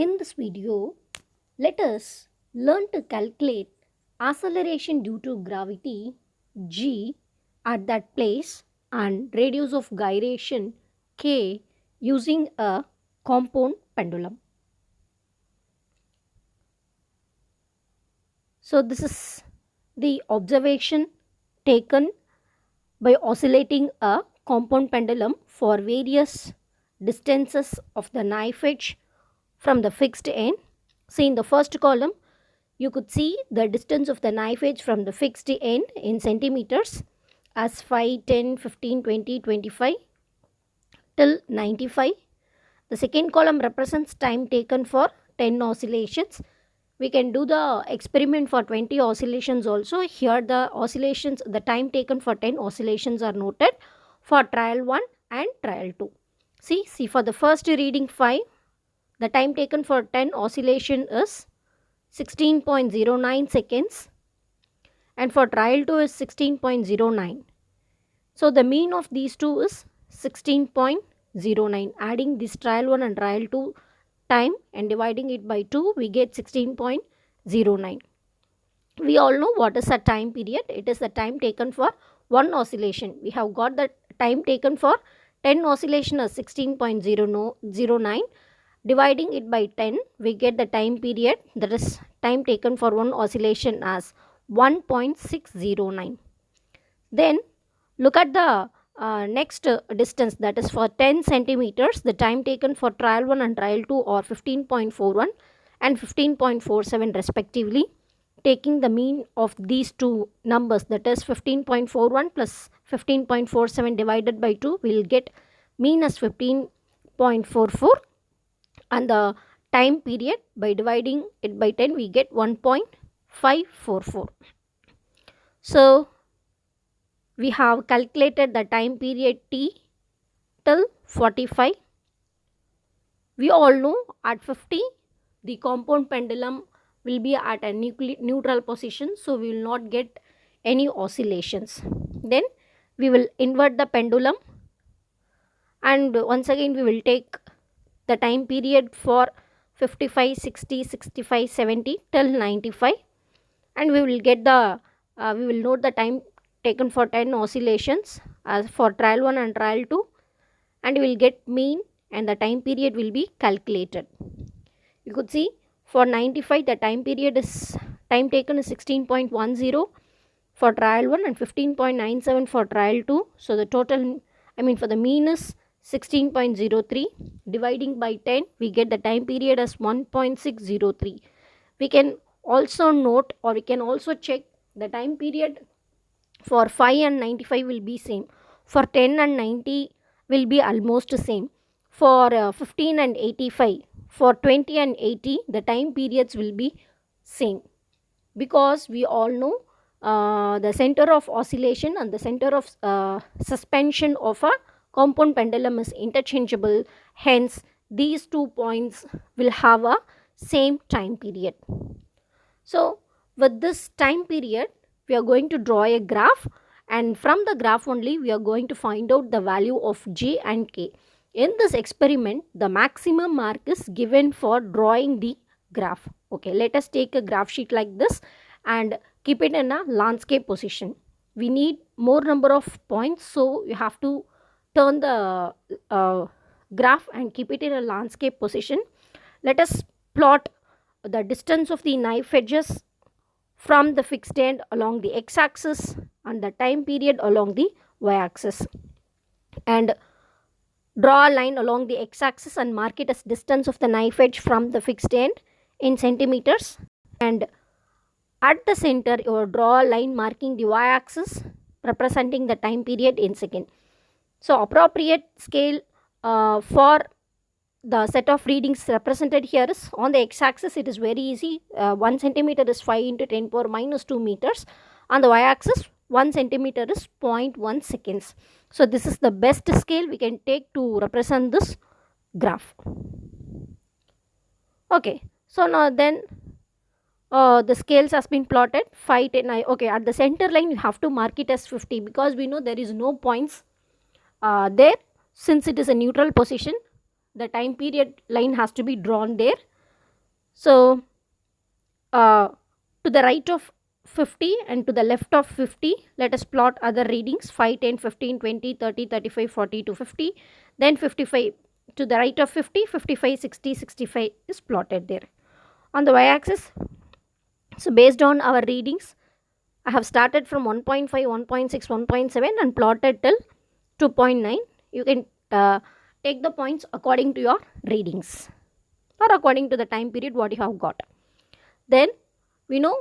In this video, let us learn to calculate acceleration due to gravity g at that place and radius of gyration k using a compound pendulum. So this is the observation taken by oscillating a compound pendulum for various distances of the knife edge from the fixed end. See, in the first column, you could see the distance of the knife edge from the fixed end in centimeters as 5, 10, 15, 20, 25 till 95. The second column represents time taken for 10 oscillations. We can do the experiment for 20 oscillations also. Here the oscillations, the time taken for 10 oscillations are noted for trial 1 and trial 2. See for the first reading 5, the time taken for 10 oscillation is 16.09 seconds and for trial 2 is 16.09. So the mean of these two is 16.09. Adding this trial 1 and trial 2 time and dividing it by 2, we get 16.09. We all know what is a time period. It is the time taken for one oscillation. We have got the time taken for 10 oscillation as 16.09. Dividing it by 10, we get the time period, that is time taken for one oscillation, as 1.609. Then look at the next distance, that is for 10 centimeters. The time taken for trial 1 and trial 2 are 15.41 and 15.47 respectively. Taking the mean of these two numbers, that is 15.41 plus 15.47 divided by 2, we will get mean as 15.44, and the time period, by dividing it by 10, we get 1.544. So we have calculated the time period t till 45. We all know at 50 the compound pendulum will be at a neutral position, so we will not get any oscillations. Then we will invert the pendulum, and once again we will take the time period for 55, 60, 65, 70 till 95, and we will get the we will note the time taken for 10 oscillations as for trial 1 and trial 2, and we will get mean and the time period will be calculated. You could see for 95 the time period is time taken is 16.10 for trial 1 and 15.97 for trial 2. So the total, for the mean is 16.03. Dividing by 10, we get the time period as 1.603. We can also note, or we can also check the time period for 5 and 95 will be same. For 10 and 90 will be almost same. For 15 and 85, for 20 and 80, the time periods will be same, because we all know the center of oscillation and the center of suspension of a compound pendulum is interchangeable. Hence, these 2 points will have a same time period. So, with this time period, we are going to draw a graph, and from the graph only we are going to find out the value of j and k. In this experiment, the maximum mark is given for drawing the graph. Okay, let us take a graph sheet like this and keep it in a landscape position. We need more number of points, so you have to turn the graph and keep it in a landscape position. Let us plot the distance of the knife edges from the fixed end along the x-axis and the time period along the y-axis, and draw a line along the x-axis and mark it as distance of the knife edge from the fixed end in centimeters, and at the center you will draw a line marking the y-axis representing the time period in second. So appropriate scale for the set of readings represented here is on the x-axis. It is very easy. 1 centimeter is 5 into 10 power minus 2 meters. On the y-axis, 1 centimeter is 0.1 seconds. So this is the best scale we can take to represent this graph. Okay, so now then the scales has been plotted 5, 10. Okay, at the center line you have to mark it as 50, because we know there is no points there. Since it is a neutral position, the time period line has to be drawn there. So uh, to the right of 50 and to the left of 50, let us plot other readings: 5, 10, 15, 20, 30, 35, 40 to 50. Then 55 to the right of 50, 55, 60, 65 is plotted there on the y-axis. So based on our readings, I have started from 1.5, 1.6, 1.7 and plotted till 2.9. You can take the points according to your readings or according to the time period what you have got. Then we know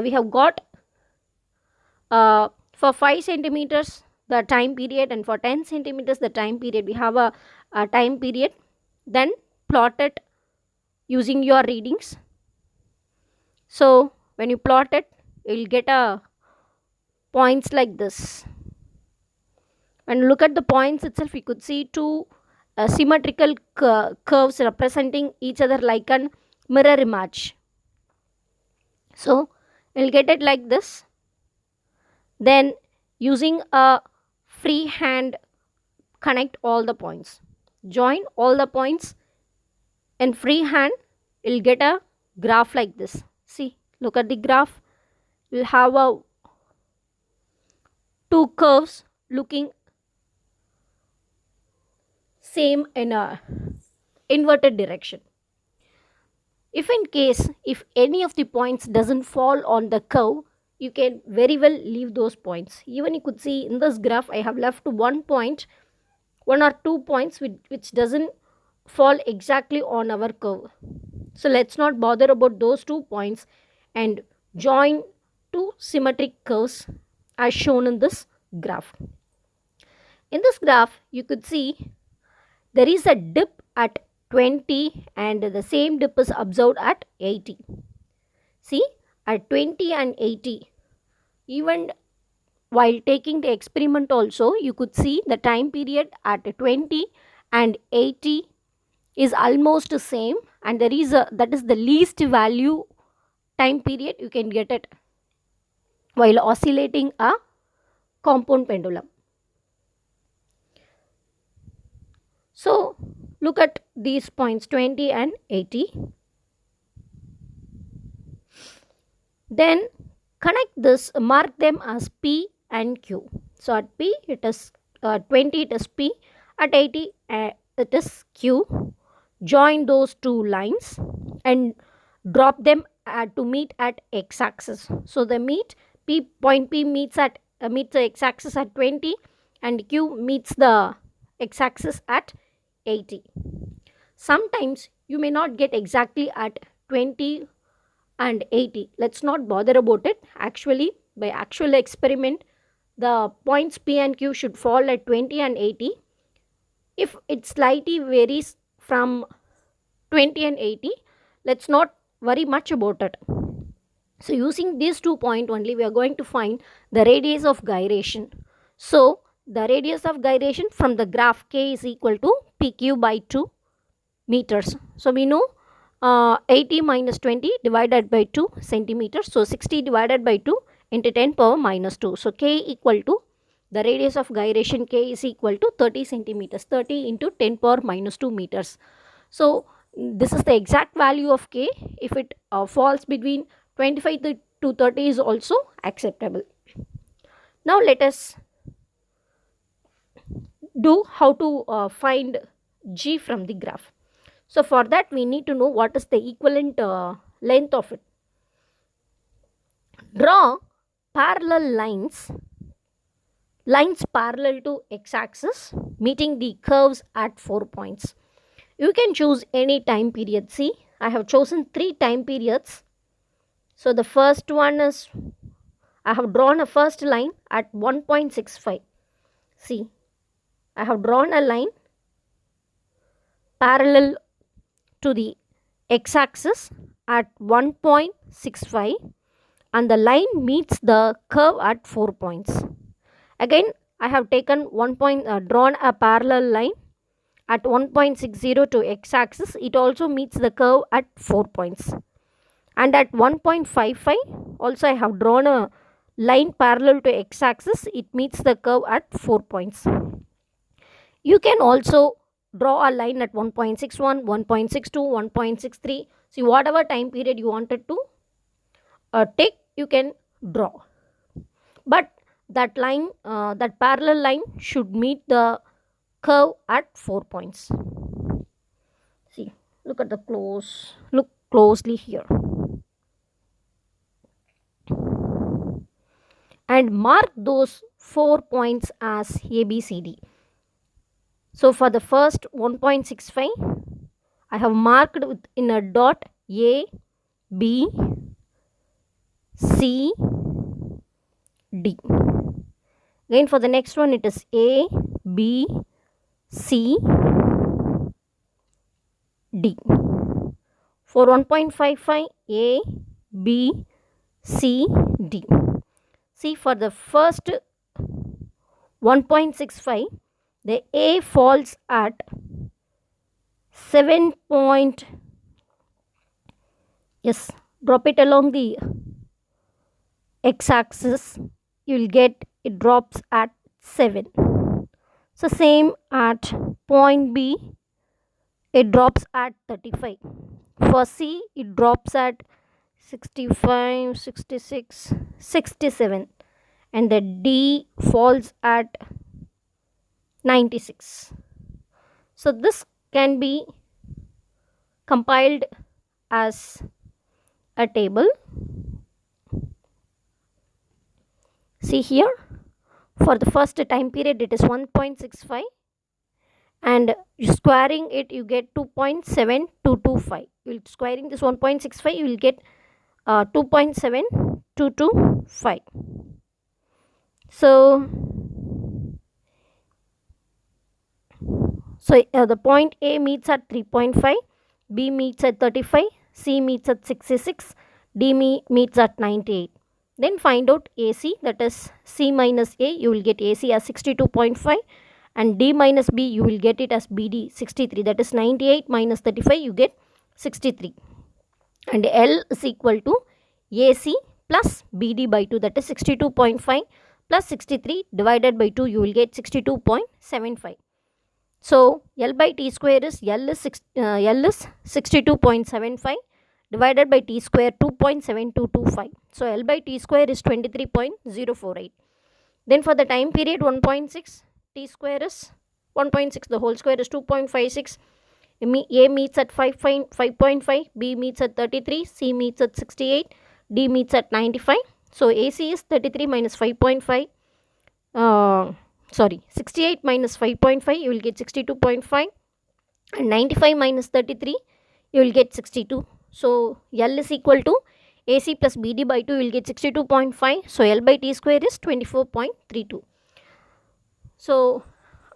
we have got for 5 centimeters the time period, and for 10 centimeters the time period. We have a time period, then plot it using your readings. So when you plot it, you will get a points like this. And look at the points itself, we could see two symmetrical curves representing each other like an mirror image. So we'll get it like this. Then using a free hand, connect all the points, join all the points in free hand, you'll get a graph like this. See, look at the graph. We'll have a two curves looking same in a inverted direction. If any of the points doesn't fall on the curve, you can very well leave those points. Even you could see in this graph I have left one point, one or two points which doesn't fall exactly on our curve. So let's not bother about those 2 points and join two symmetric curves as shown in this graph. In this graph you could see there is a dip at 20 and the same dip is observed at 80. See, at 20 and 80, even while taking the experiment also, you could see the time period at 20 and 80 is almost the same, and there is that is the least value time period you can get it while oscillating a compound pendulum. So look at these points 20 and 80. Then connect this, mark them as P and Q. So at P it is 20, it is P, at 80 it is Q. Join those two lines and drop them to meet at x-axis. So the point P meets the x-axis at 20 and Q meets the x-axis at 80. Sometimes you may not get exactly at 20 and 80. Let's not bother about it. Actually, by actual experiment, the points P and Q should fall at 20 and 80. If it slightly varies from 20 and 80, let's not worry much about it. So using these 2 points only, we are going to find the radius of gyration. So the radius of gyration from the graph K is equal to PQ by 2 meters. So we know 80 minus 20 divided by 2 centimeters. So 60 divided by 2 into 10 power minus 2. So K equal to, the radius of gyration K is equal to 30 centimeters. 30 into 10 power minus 2 meters. So this is the exact value of K. If it falls between 25 to 30 is also acceptable. Now let us do how to find G from the graph. So for that we need to know what is the equivalent length of it. Draw parallel lines parallel to x-axis meeting the curves at 4 points. You can choose any time period. See, I have chosen 3 time periods. So the first one is, I have drawn a first line at 1.65. See, I have drawn a line parallel to the x-axis at 1.65 and the line meets the curve at 4 points. Again, I have taken drawn a parallel line at 1.60 to x-axis. It also meets the curve at 4 points. And at 1.55 also I have drawn a line parallel to x-axis. It meets the curve at 4 points. You can also draw a line at 1.61, 1.62, 1.63. See, whatever time period you wanted to take, you can draw. But that line, that parallel line should meet the curve at 4 points. See, look at the look closely here. And mark those 4 points as ABCD. So for the first 1.65, I have marked in a dot A, B, C, D. Again for the next one it is A, B, C, D. For 1.55, A, B, C, D. See, for the first 1.65, the A falls at 7 point, yes, drop it along the x-axis, you will get it drops at 7. So same at point B, it drops at 35. For C, it drops at 65, 66, 67, and the D falls at 96. So this can be compiled as a table. See here, for the first time period it is 1.65, and squaring it you get 2.7225. You will squaring this 1.65, you will get 2.7225. So the point A meets at 3.5, B meets at 35, C meets at 66, D meets at 98. Then find out AC, that is C minus A, you will get AC as 62.5, and D minus B, you will get it as BD 63, that is 98 minus 35, you get 63. And L is equal to AC plus BD by 2, that is 62.5 plus 63 divided by 2, you will get 62.75. So L by T square is L is 62.75 divided by T square 2.7225. So L by T square is 23.048. Then for the time period 1.6, T square is 1.6, the whole square is 2.56. A meets at 5.5, B meets at 33, C meets at 68, D meets at 95. So AC is 33 minus 5.5. 68 minus 5.5, you will get 62.5, and 95 minus 33, you will get 62. So L is equal to AC plus BD by 2, you will get 62.5. So L by T square is 24.32. So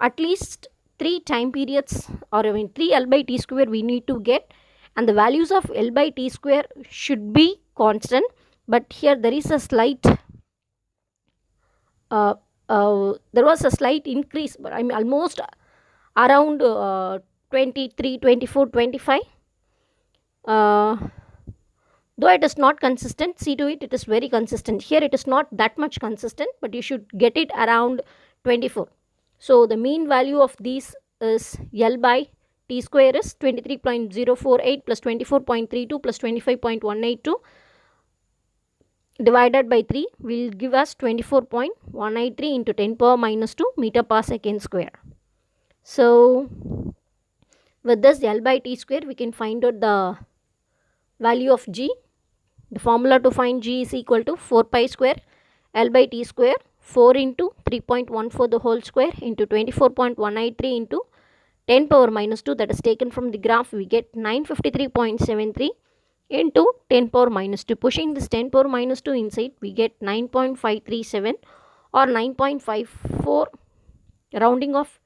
at least 3 time periods, or 3 L by T square we need to get, and the values of L by T square should be constant, but here there is a slight there was a slight increase, but I mean almost around 23, 24, 25. Though it is not consistent, see to it, it is very consistent. Here it is not that much consistent, but you should get it around 24. So the mean value of these is L by T square is 23.048 plus 24.32 plus 25.182 divided by 3 will give us 24.183 into 10 power minus 2 meter per second square. So with this L by T square we can find out the value of G. The formula to find G is equal to 4 pi square L by T square 4 into 3.14 the whole square into 24.183 into 10 power minus 2, that is taken from the graph, we get 953.73 into 10 power minus 2. Pushing this 10 power minus 2 inside, we get 9.537 or 9.54, rounding off,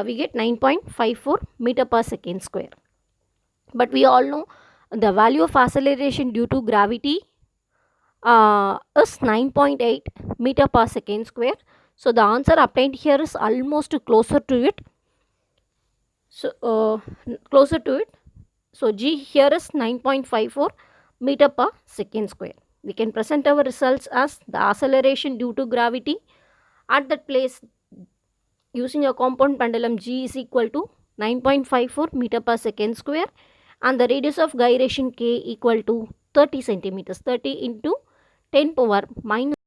we get 9.54 meter per second square. But we all know the value of acceleration due to gravity is 9.8 meter per second square. So the answer obtained here is almost closer to it. So So G here is 9.54 meter per second square. We can present our results as the acceleration due to gravity at that place using a compound pendulum G is equal to 9.54 meter per second square, and the radius of gyration k equal to 30 centimeters. 30 into 10 power minus